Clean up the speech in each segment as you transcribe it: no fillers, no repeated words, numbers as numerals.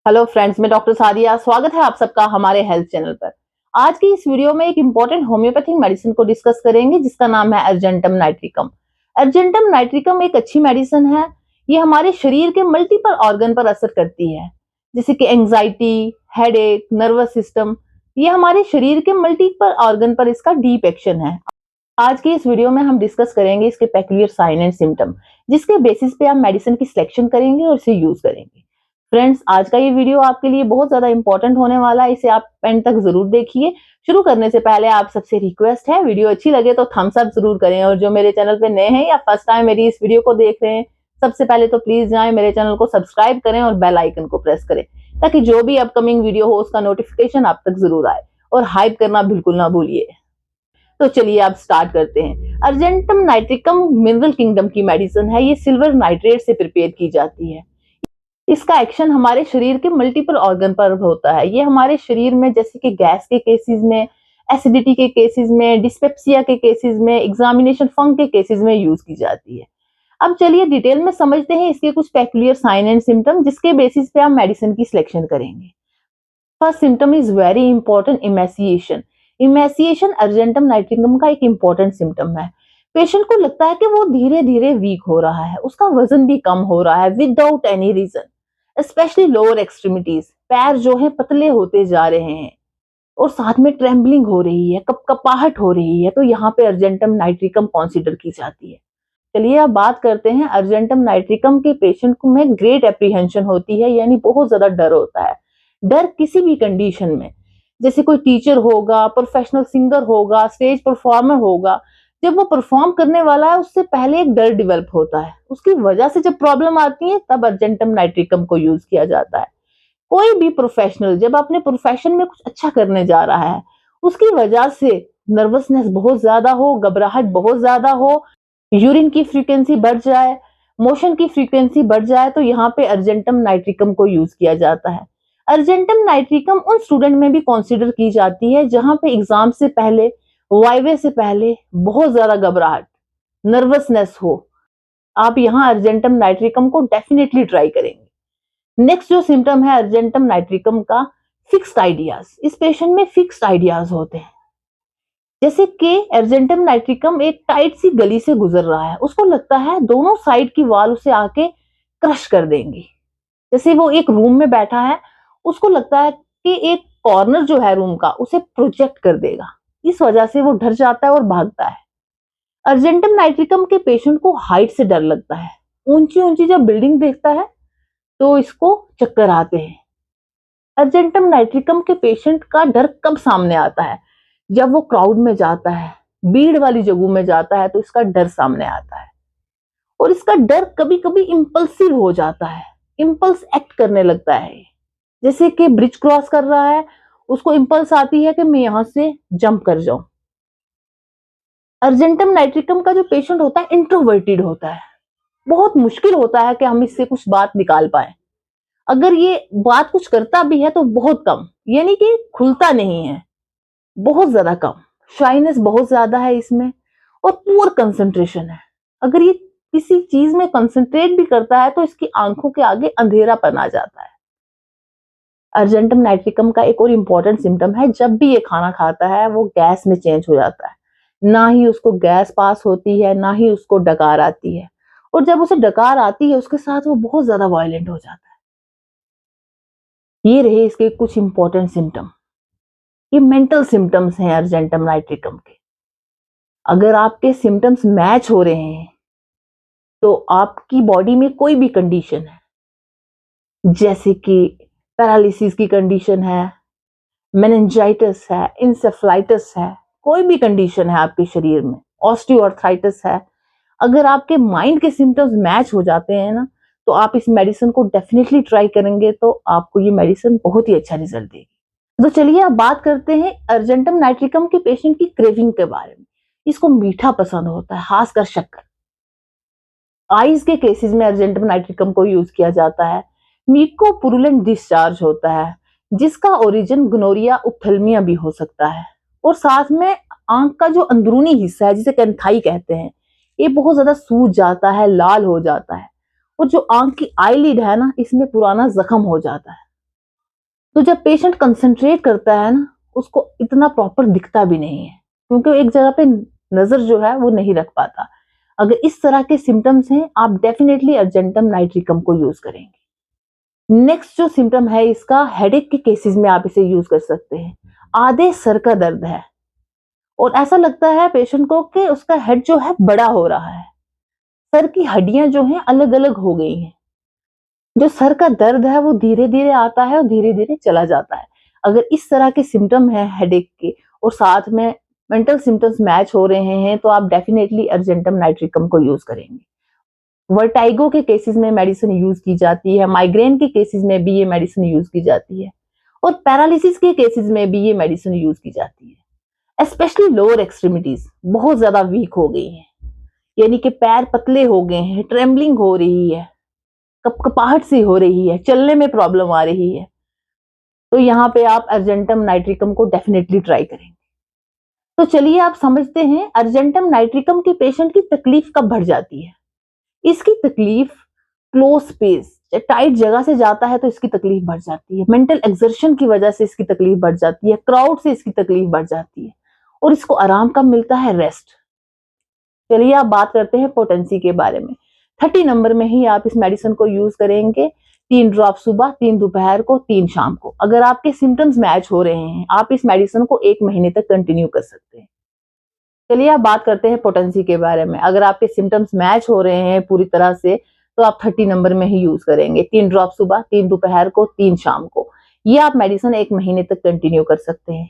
Hello friends, मैं doctor Sadia. स्वागत है आप सबका हमारे हेल्थ चैनल पर। आज की इस वीडियो में एक इंपॉर्टेंट होम्योपैथिक मेडिसिन को डिस्कस करेंगे जिसका नाम है अर्जेंटम नाइट्रिकम। अर्जेंटम नाइट्रिकम एक अच्छी मेडिसिन है। ये हमारे शरीर के मल्टीपल ऑर्गन पर असर करती है, जैसे कि एंजाइटी, हेडेक, नर्वस सिस्टम। ये हमारे शरीर के मल्टीपल ऑर्गन पर इसका डीप एक्शन है। आज की इस वीडियो में हम डिस्कस करेंगे इसके पेक्यूलियर साइन एंड सिम्टम, जिसके बेसिस पे आप मेडिसिन की सिलेक्शन करेंगे और इसे यूज करेंगे। फ्रेंड्स, आज का ये वीडियो आपके लिए बहुत ज्यादा इंपॉर्टेंट होने वाला है, इसे आप एंड तक जरूर देखिए। शुरू करने से पहले आप सबसे रिक्वेस्ट है, वीडियो अच्छी लगे तो थम्स अप जरूर करें, और जो मेरे चैनल पे नए हैं या फर्स्ट टाइम मेरी इस वीडियो को देख रहे हैं, सबसे पहले तो प्लीज जाएं मेरे चैनल को सब्सक्राइब करें और बेल आइकन को प्रेस करें, ताकि जो भी अपकमिंग वीडियो हो उसका नोटिफिकेशन आप तक जरूर आए। और हाइप करना बिल्कुल ना भूलिए। तो चलिए आप स्टार्ट करते हैं। अर्जेंटम नाइट्रिकम मिनरल किंगडम की मेडिसिन है। ये सिल्वर नाइट्रेट से प्रिपेयर की जाती है। इसका एक्शन हमारे शरीर के मल्टीपल ऑर्गन पर होता है। ये हमारे शरीर में, जैसे कि गैस के केसेस में, एसिडिटी के केसेस में, डिस्पेप्सिया के केसेस में, एग्जामिनेशन फंक के केसेस में यूज की जाती है। अब चलिए डिटेल में समझते हैं इसके कुछ पेक्यूलियर साइन एंड सिम्टम, जिसके बेसिस पे आप मेडिसिन की सिलेक्शन करेंगे। First symptom is very important, emaciation. Emaciation argentum nitricum का एक इंपॉर्टेंट सिम्टम है। पेशेंट को लगता है कि वो धीरे धीरे वीक हो रहा है, उसका वजन भी कम हो रहा है without any reason. Specially lower extremities, पैर जो है पतले होते जा रहे हैं, और साथ में ट्रेम्बलिंग हो रही है, कपकपाहट हो रही है, तो यहाँ पे अर्जेंटम नाइट्रिकम कंसीडर की जाती है। चलिए अब बात करते हैं। अर्जेंटम नाइट्रिकम के पेशेंट को में ग्रेट एप्रीहेंशन होती है, यानी बहुत ज्यादा डर होता है। डर किसी भी कंडीशन में, जैसे कोई टीचर होगा, प्रोफेशनल सिंगर होगा, स्टेज परफॉर्मर होगा, जब वो परफॉर्म करने वाला है उससे पहले एक डर डेवलप होता है। उसकी वजह से जब प्रॉब्लम आती है तब अर्जेंटम नाइट्रिकम को यूज किया जाता है। कोई भी प्रोफेशनल जब अपने प्रोफेशन में कुछ अच्छा करने जा रहा है, उसकी वजह से नर्वसनेस बहुत ज्यादा हो, घबराहट बहुत ज्यादा हो, यूरिन की फ्रीक्वेंसी बढ़ जाए, मोशन की फ्रीक्वेंसी बढ़ जाए, तो यहाँ पे अर्जेंटम नाइट्रिकम को यूज किया जाता है। अर्जेंटम नाइट्रिकम उन स्टूडेंट में भी कंसीडर की जाती है जहां पे एग्जाम से पहले, वाइवे से पहले बहुत ज्यादा घबराहट, नर्वसनेस हो। आप यहाँ अर्जेंटम नाइट्रिकम को डेफिनेटली ट्राई करेंगे। नेक्स्ट जो सिम्टम है अर्जेंटम नाइट्रिकम का, फिक्स्ड आइडियाज। इस पेशेंट में फिक्स्ड आइडियाज होते हैं, जैसे कि अर्जेंटम नाइट्रिकम एक टाइट सी गली से गुजर रहा है, उसको लगता है दोनों साइड की वॉल उसे आके क्रश कर देंगी। जैसे वो एक रूम में बैठा है, उसको लगता है कि एक कॉर्नर जो है रूम का उसे प्रोजेक्ट कर देगा। इस वजह से वो डर जाता है और भागता है। अर्जेंटम नाइट्रिकम के पेशेंट को हाइट से डर लगता है। ऊंची ऊंची जब बिल्डिंग देखता है तो इसको चक्कर आते हैं। अर्जेंटम नाइट्रिकम के पेशेंट का डर कब सामने आता है? जब वो क्राउड में जाता है, भीड़ वाली जगहों में जाता है, तो इसका डर सामने आता है। और इसका डर कभी कभी इंपल्सिव हो जाता है, इंपल्स एक्ट करने लगता है। जैसे कि ब्रिज क्रॉस कर रहा है, उसको इंपल्स आती है कि मैं यहां से जंप कर जाऊं। अर्जेंटम नाइट्रिकम का जो पेशेंट होता है इंट्रोवर्टेड होता है। बहुत मुश्किल होता है कि हम इससे कुछ बात निकाल पाए। अगर ये बात कुछ करता भी है तो बहुत कम, यानी कि खुलता नहीं है, बहुत ज्यादा कम। शाइनेस बहुत ज्यादा है इसमें, और पुअर कंसंट्रेशन है। अगर ये किसी चीज में कंसंट्रेट भी करता है तो इसकी आंखों के आगे अंधेरापन आ जाता है। अर्जेंटम नाइट्रिकम का एक और इम्पॉर्टेंट सिम्टम है, जब भी ये खाना खाता है वो गैस में चेंज हो जाता है। ना ही उसको गैस पास होती है, ना ही उसको डकार आती है, और जब उसे डकार आती है उसके साथ वो बहुत ज्यादा वायलेंट हो जाता है। ये रहे इसके कुछ इंपॉर्टेंट सिम्टम। ये मेंटल सिम्टम्स हैं अर्जेंटम नाइट्रिकम के। अगर आपके सिम्टम्स मैच हो रहे हैं तो आपकी बॉडी में कोई भी कंडीशन है, जैसे कि पैरालिसिस की कंडीशन है, मेनिंजाइटिस है, इंसेफ्लाइटिस है, कोई भी कंडीशन है आपके शरीर में, ऑस्टियोआर्थराइटिस है, अगर आपके माइंड के सिम्टम्स मैच हो जाते हैं ना, तो आप इस मेडिसिन को डेफिनेटली ट्राई करेंगे तो आपको ये मेडिसिन बहुत ही अच्छा रिजल्ट देगी। तो चलिए अब बात करते हैं अर्जेंटम नाइट्रिकम के पेशेंट की क्रेविंग के बारे में। इसको मीठा पसंद होता है, खासकर शक्कर। आइज के केसेस में अर्जेंटम नाइट्रिकम को यूज किया जाता है। म्यूकोपुरुलेंट डिस्चार्ज होता है, जिसका ओरिजिन गोनोरिया उप्थेल्मिया भी हो सकता है। और साथ में आंख का जो अंदरूनी हिस्सा है, जिसे कैंथाई कहते हैं, ये बहुत ज्यादा सूज जाता है, लाल हो जाता है। और जो आंख की आईलिड है ना, इसमें पुराना जख्म हो जाता है। तो जब पेशेंट कंसंट्रेट करता है ना, उसको इतना प्रॉपर दिखता भी नहीं है, क्योंकि वो एक जगह पे नजर जो है वो नहीं रख पाता। अगर इस तरह के सिम्टम्स हैं, आप डेफिनेटली अर्जेंटम नाइट्रिकम को यूज करेंगे। नेक्स्ट जो सिम्टम है इसका, हेडेक के केसेस में आप इसे यूज कर सकते हैं। आधे सर का दर्द है और ऐसा लगता है पेशेंट को कि उसका हेड जो है बड़ा हो रहा है, सर की हड्डियां जो हैं अलग अलग हो गई हैं। जो सर का दर्द है वो धीरे धीरे आता है और धीरे धीरे चला जाता है। अगर इस तरह के सिम्टम है हेडेक के और साथ में मेंटल सिम्टम्स मैच हो रहे हैं, तो आप डेफिनेटली अर्जेंटम नाइट्रिकम को यूज करेंगे। वर्टाइगो के केसेस में मेडिसिन यूज की जाती है, माइग्रेन के केसेस में भी ये मेडिसिन यूज की जाती है और पैरालिसिस के केसेस में भी ये मेडिसिन यूज की जाती है। स्पेशली लोअर एक्सट्रीमिटीज बहुत ज्यादा वीक हो गई हैं, यानी कि पैर पतले हो गए हैं, ट्रेम्बलिंग हो रही है, कपकपाहट सी हो रही है, चलने में प्रॉब्लम आ रही है, तो यहाँ पे आप अर्जेंटम नाइट्रिकम को डेफिनेटली ट्राई करेंगे। तो चलिए आप समझते हैं अर्जेंटम नाइट्रिकम के पेशेंट की तकलीफ कब बढ़ जाती है। इसकी तकलीफ क्लोज स्पेस, टाइट जगह से जाता है तो इसकी तकलीफ बढ़ जाती है, मेंटल एक्सर्शन की वजह से इसकी तकलीफ बढ़ जाती है, क्राउड से इसकी तकलीफ बढ़ जाती है और इसको आराम कब मिलता है, रेस्ट। चलिए आप बात करते हैं पोटेंसी के बारे में। 30 नंबर में ही आप इस मेडिसिन को यूज करेंगे। 3 ड्रॉप सुबह, 3 दोपहर को, 3 शाम को। अगर आपके सिम्टम्स मैच हो रहे हैं, आप इस मेडिसिन को 1 महीने तक कंटिन्यू कर सकते हैं। चलिए आप बात करते हैं पोटेंसी के बारे में। अगर आपके सिम्टम्स मैच हो रहे हैं पूरी तरह से, तो आप 30 नंबर में ही यूज करेंगे। 3 ड्रॉप सुबह, 3 दोपहर को, 3 शाम को। ये आप मेडिसिन 1 महीने तक कंटिन्यू कर सकते हैं।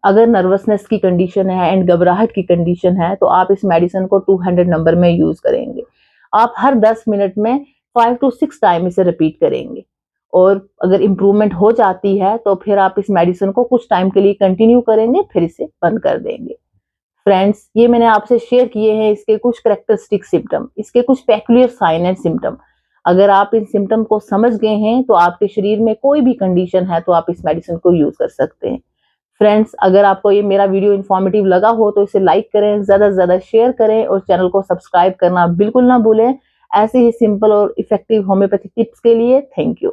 अगर नर्वसनेस की कंडीशन है एंड घबराहट की कंडीशन है, तो आप इस मेडिसिन को 200 नंबर में यूज करेंगे। आप हर 10 मिनट में 5 to 6 टाइम इसे रिपीट करेंगे और अगर इंप्रूवमेंट हो जाती है तो फिर आप इस मेडिसिन को कुछ टाइम के लिए कंटिन्यू करेंगे, फिर इसे बंद कर देंगे। फ्रेंड्स, ये मैंने आपसे शेयर किए हैं इसके कुछ कैरेक्टरिस्टिक सिम्टम, इसके कुछ पेक्युलियर साइन एंड सिम्टम। अगर आप इन सिम्टम को समझ गए हैं तो आपके शरीर में कोई भी कंडीशन है तो आप इस मेडिसिन को यूज कर सकते हैं। फ्रेंड्स, अगर आपको ये मेरा वीडियो इन्फॉर्मेटिव लगा हो तो इसे लाइक करें, ज्यादा से ज्यादा शेयर करें और चैनल को सब्सक्राइब करना बिल्कुल ना भूलें। ऐसे ही सिंपल और इफेक्टिव होम्योपैथिक टिप्स के लिए थैंक यू।